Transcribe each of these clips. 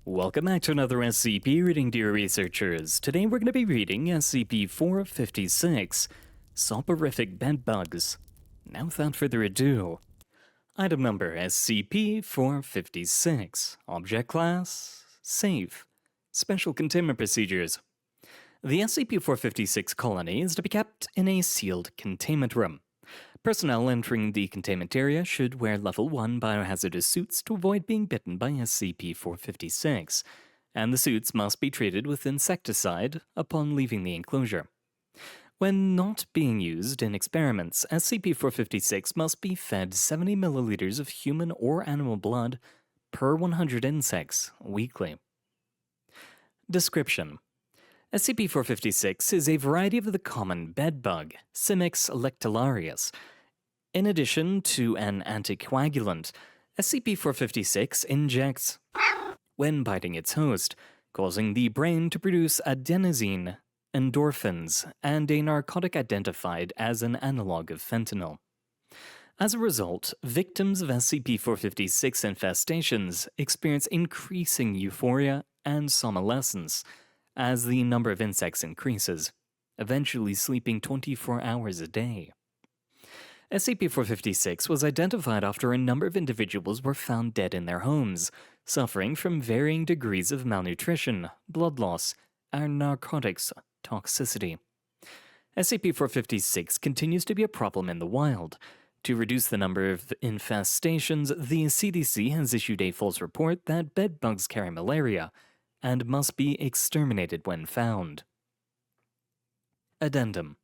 Welcome back to another SCP reading, dear researchers. Today we're going to be reading SCP-456, Soporific Bedbugs. Now without further ado, item number SCP-456, Object Class, Safe, Special Containment Procedures. The SCP-456 colony is to be kept in a sealed containment room. Personnel entering the containment area should wear Level 1 biohazardous suits to avoid being bitten by SCP-456, and the suits must be treated with insecticide upon leaving the enclosure. When not being used in experiments, SCP-456 must be fed 70 milliliters of human or animal blood per 100 insects weekly. Description: SCP-456 is a variety of the common bedbug, Simix lectularius. In addition to an anticoagulant, SCP-456 injects when biting its host, causing the brain to produce adenosine, endorphins, and a narcotic identified as an analog of fentanyl. As a result, victims of SCP-456 infestations experience increasing euphoria and somnolence as the number of insects increases, eventually sleeping 24 hours a day. SCP-456 was identified after a number of individuals were found dead in their homes, suffering from varying degrees of malnutrition, blood loss, and narcotics toxicity. SCP-456 continues to be a problem in the wild. To reduce the number of infestations, the CDC has issued a false report that bedbugs carry malaria and must be exterminated when found. Addendum: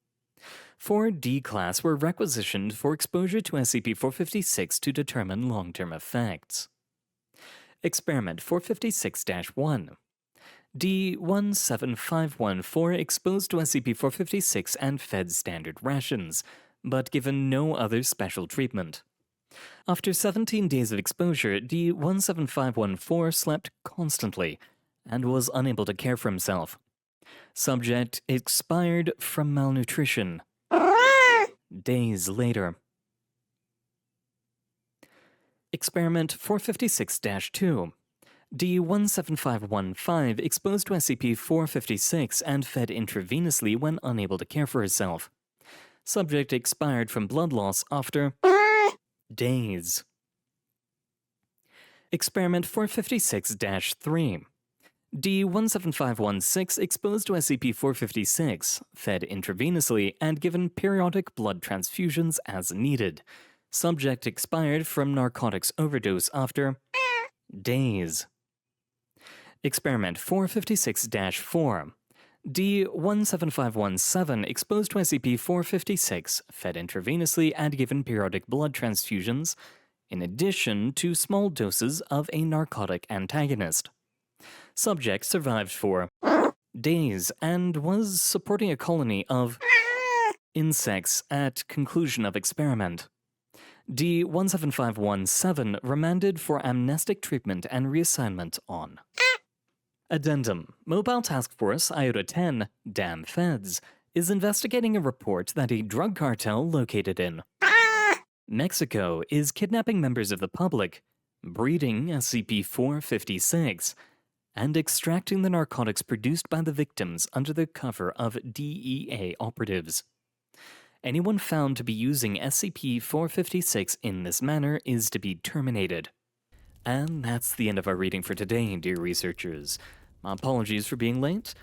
4 D-Class were requisitioned for exposure to SCP-456 to determine long-term effects. Experiment 456-1. D-17514 exposed to SCP-456 and fed standard rations, but given no other special treatment. After 17 days of exposure, D-17514 slept constantly and was unable to care for himself. Subject expired from malnutrition days later. Experiment 456-2. D-17515 exposed to SCP-456 and fed intravenously when unable to care for herself. Subject expired from blood loss after days. Experiment 456-3. D-17516 exposed to SCP-456, fed intravenously and given periodic blood transfusions as needed. Subject expired from narcotics overdose after days. Experiment 456-4. D-17517 exposed to SCP-456, fed intravenously and given periodic blood transfusions, in addition to small doses of a narcotic antagonist. Subject survived for days and was supporting a colony of insects at conclusion of experiment. D-17517 remanded for amnestic treatment and reassignment on. Addendum: Mobile Task Force Iota-10, Damn Feds, is investigating a report that a drug cartel located in Mexico is kidnapping members of the public, breeding SCP-456, and extracting the narcotics produced by the victims under the cover of DEA operatives. Anyone found to be using SCP-456 in this manner is to be terminated. And that's the end of our reading for today, dear researchers. My apologies for being late.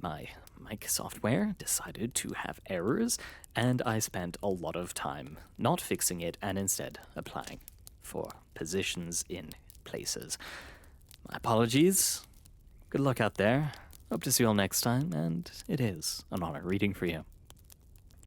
My mic software decided to have errors, and I spent a lot of time not fixing it and instead applying for positions in places. My apologies. Good luck out there. Hope to see you all next time, and it is an honor reading for you.